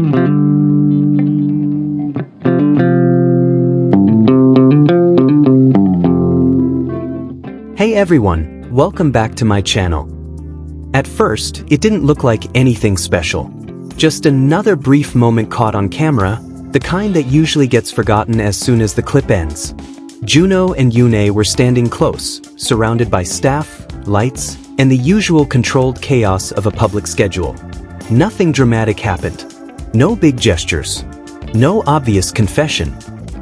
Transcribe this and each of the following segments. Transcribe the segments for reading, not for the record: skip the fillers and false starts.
Hey everyone, welcome back to my channel. At first, it didn't look like anything special. Just another brief moment caught on camera, the kind that usually gets forgotten as soon as the clip ends. JunHo and YoonA were standing close, surrounded by staff, lights, and the usual controlled chaos of a public schedule. Nothing dramatic happened. No big gestures. No obvious confession.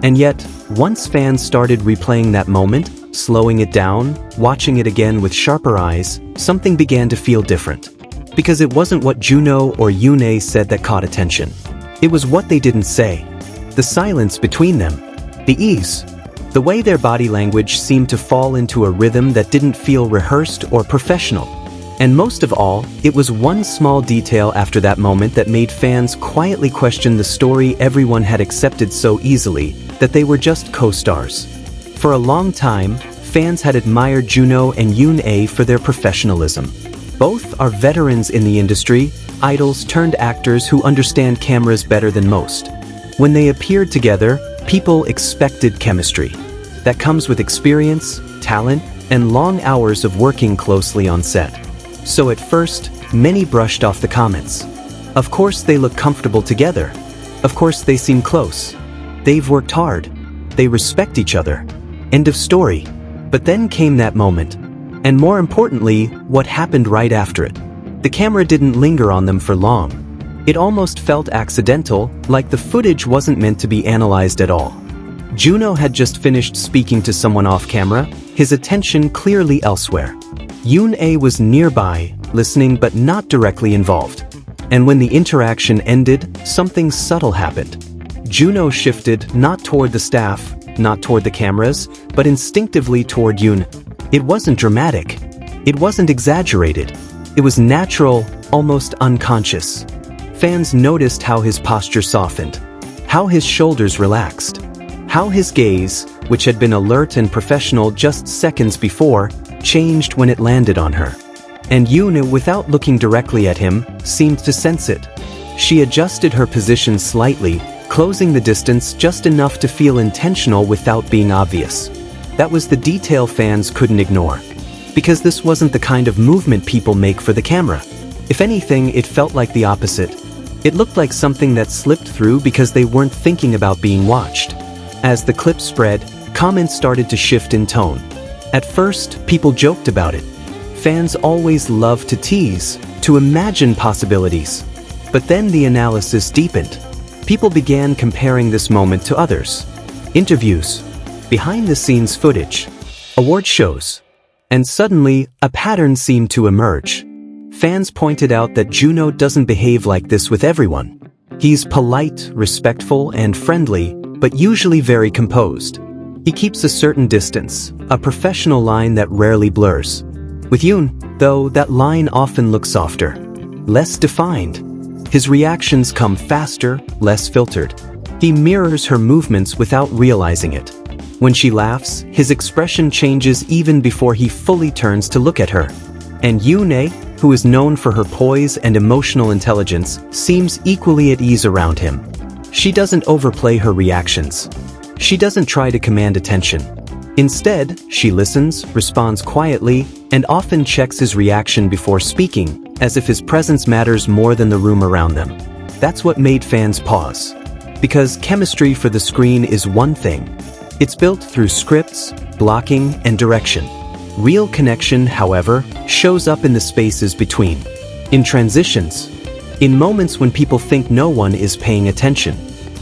And yet, once fans started replaying that moment, slowing it down, watching it again with sharper eyes, something began to feel different. Because it wasn't what JunHo or YoonA said that caught attention. It was what they didn't say. The silence between them. The ease. The way their body language seemed to fall into a rhythm that didn't feel rehearsed or professional. And most of all, it was one small detail after that moment that made fans quietly question the story everyone had accepted so easily, that they were just co-stars. For a long time, fans had admired JunHo and YoonA for their professionalism. Both are veterans in the industry, idols turned actors who understand cameras better than most. When they appeared together, people expected chemistry. That comes with experience, talent, and long hours of working closely on set. So at first, many brushed off the comments. Of course they look comfortable together. Of course they seem close. They've worked hard. They respect each other. End of story. But then came that moment. And more importantly, what happened right after it. The camera didn't linger on them for long. It almost felt accidental, like the footage wasn't meant to be analyzed at all. JunHo had just finished speaking to someone off camera, his attention clearly elsewhere. YoonA was nearby, listening but not directly involved. And when the interaction ended, something subtle happened. JunHo shifted not toward the staff, not toward the cameras, but instinctively toward YoonA. It wasn't dramatic. It wasn't exaggerated. It was natural, almost unconscious. Fans noticed how his posture softened, how his shoulders relaxed, how his gaze, which had been alert and professional just seconds before, changed when it landed on her. And YoonA, without looking directly at him, seemed to sense it. She adjusted her position slightly, closing the distance just enough to feel intentional without being obvious. That was the detail fans couldn't ignore. Because this wasn't the kind of movement people make for the camera. If anything, it felt like the opposite. It looked like something that slipped through because they weren't thinking about being watched. As the clip spread, comments started to shift in tone. At first, people joked about it. Fans always love to tease, to imagine possibilities. But then the analysis deepened. People began comparing this moment to others. Interviews, behind-the-scenes footage, award shows. And suddenly, a pattern seemed to emerge. Fans pointed out that JunHo doesn't behave like this with everyone. He's polite, respectful, and friendly, but usually very composed. He keeps a certain distance, a professional line that rarely blurs. With YoonA, though, that line often looks softer, less defined. His reactions come faster, less filtered. He mirrors her movements without realizing it. When she laughs, his expression changes even before he fully turns to look at her. And YoonA, who is known for her poise and emotional intelligence, seems equally at ease around him. She doesn't overplay her reactions. She doesn't try to command attention. Instead, she listens, responds quietly, and often checks his reaction before speaking, as if his presence matters more than the room around them. That's what made fans pause. Because chemistry for the screen is one thing. It's built through scripts, blocking, and direction. Real connection, however, shows up in the spaces between. In transitions. In moments when people think no one is paying attention.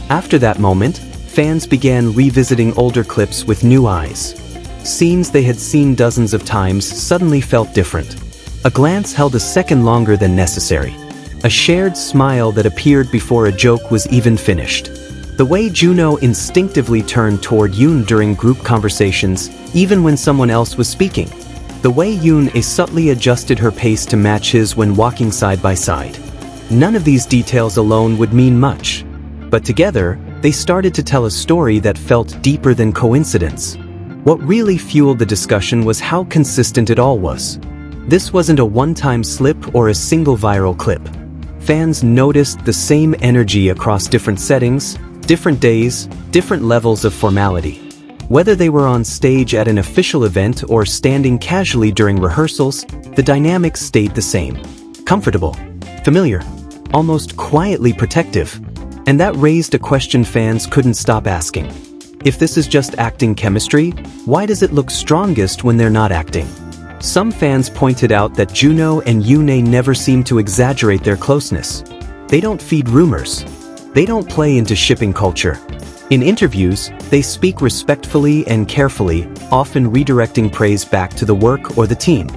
After that moment, fans began revisiting older clips with new eyes. Scenes they had seen dozens of times suddenly felt different. A glance held a second longer than necessary. A shared smile that appeared before a joke was even finished. The way JunHo instinctively turned toward YoonA during group conversations, even when someone else was speaking. The way YoonA subtly adjusted her pace to match his when walking side by side. None of these details alone would mean much. But together, they started to tell a story that felt deeper than coincidence. What really fueled the discussion was how consistent it all was. This wasn't a one-time slip or a single viral clip. Fans noticed the same energy across different settings, different days, different levels of formality. Whether they were on stage at an official event or standing casually during rehearsals, the dynamics stayed the same. Comfortable, familiar, almost quietly protective. And that raised a question fans couldn't stop asking. If this is just acting chemistry, why does it look strongest when they're not acting? Some fans pointed out that JunHo and YoonA never seem to exaggerate their closeness. They don't feed rumors. They don't play into shipping culture. In interviews, they speak respectfully and carefully, often redirecting praise back to the work or the team.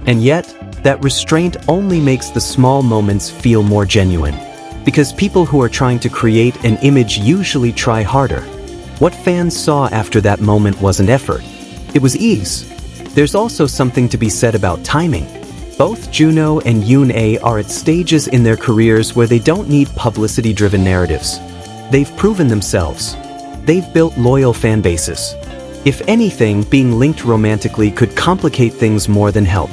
And yet, that restraint only makes the small moments feel more genuine. Because people who are trying to create an image usually try harder. What fans saw after that moment wasn't effort. It was ease. There's also something to be said about timing. Both JunHo and YoonA are at stages in their careers where they don't need publicity-driven narratives. They've proven themselves. They've built loyal fan bases. If anything, being linked romantically could complicate things more than help.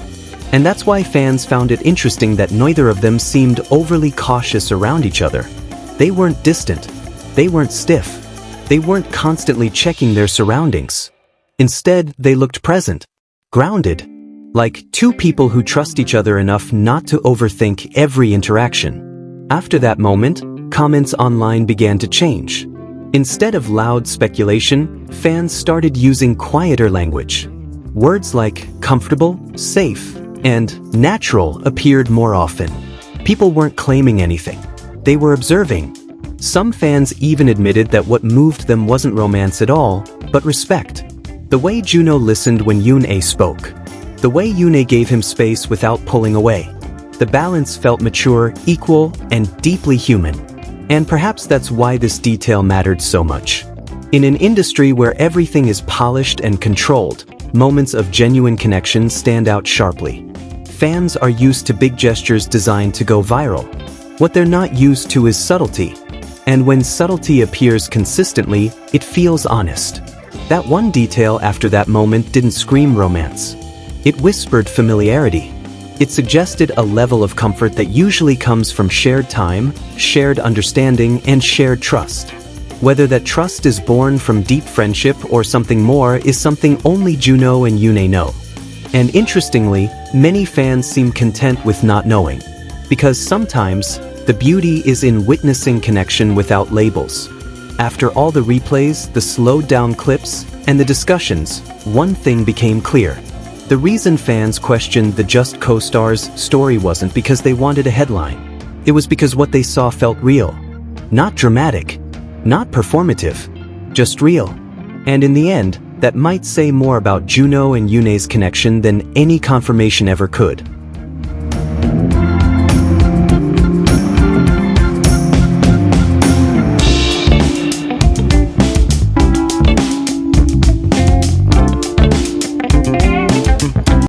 And that's why fans found it interesting that neither of them seemed overly cautious around each other. They weren't distant. They weren't stiff. They weren't constantly checking their surroundings. Instead, they looked present, grounded, like two people who trust each other enough not to overthink every interaction. After that moment, comments online began to change. Instead of loud speculation, fans started using quieter language. Words like comfortable, safe, and natural appeared more often. People weren't claiming anything. They were observing. Some fans even admitted that what moved them wasn't romance at all, but respect. The way JunHo listened when YoonA spoke. The way YoonA gave him space without pulling away. The balance felt mature, equal, and deeply human. And perhaps that's why this detail mattered so much. In an industry where everything is polished and controlled, moments of genuine connection stand out sharply. Fans are used to big gestures designed to go viral. What they're not used to is subtlety. And when subtlety appears consistently, it feels honest. That one detail after that moment didn't scream romance. It whispered familiarity. It suggested a level of comfort that usually comes from shared time, shared understanding, and shared trust. Whether that trust is born from deep friendship or something more is something only JunHo and YoonA know. And interestingly, many fans seem content with not knowing. Because sometimes, the beauty is in witnessing connection without labels. After all the replays, the slowed-down clips, and the discussions, one thing became clear. The reason fans questioned the Just co-stars' story wasn't because they wanted a headline. It was because what they saw felt real. Not dramatic. Not performative. Just real. And in the end, that might say more about JunHo and YoonA's connection than any confirmation ever could.